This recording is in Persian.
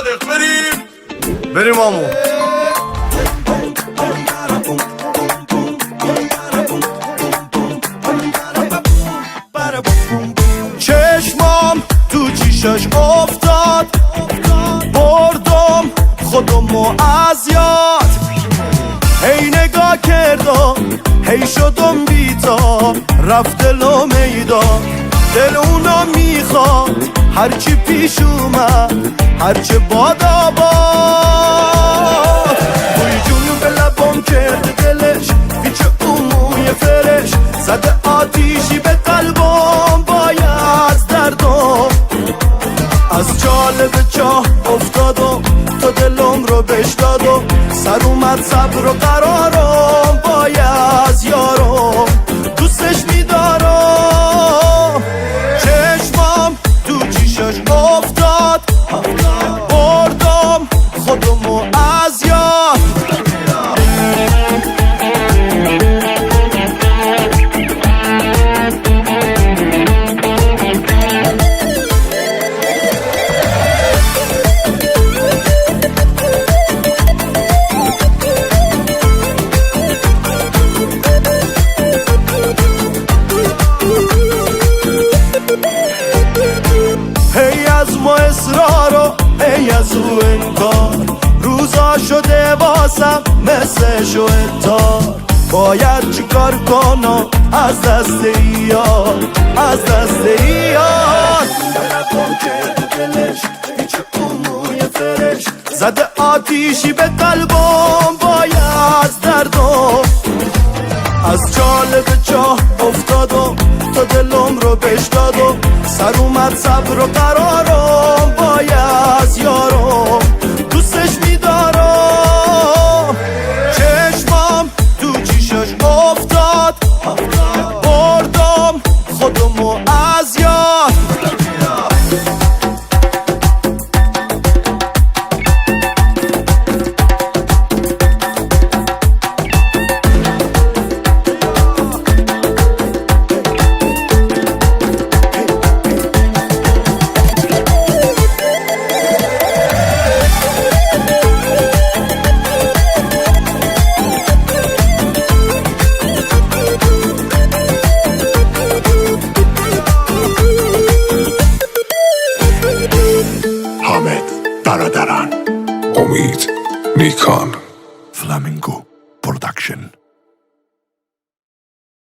صادق بریم آمون. چشمام تو چیشش افتاد، بردم خودمو از یاد. هی نگاه کردم هی شدم بی‌تاب، رفت دلو میدان دل اونا میخواد. هرچی پیش اومد هرچه بادا باد، بوی جونو به لبام کرده دلش، پیچ موی فرش زده آتیشی به قلبم باید دردم. از جاله به چاه افتادم تا دلم رو بشدادم، سر اومد صبر و قرارم باید یارم، دوستش میدارم. چشمام تو چیشش افتاد، بردم خودمو از یاد. هی از ما اصرارو هی از او انکار، روزا شده واسم مثل شوهتار. باید چیکار کنم از دست یار، از دست یار. زده آتیشی به قلبم باید دردم. از جالب چاه افتادم تا دلم رو بشدادم، سر اومد صبر و قرارم باید یارم، دوستش میدارم. چشمام تو چیشش افتاد، بردم خودمو از یاد. حامد برادران، امید نیکان، فلامینگو پروداکشن.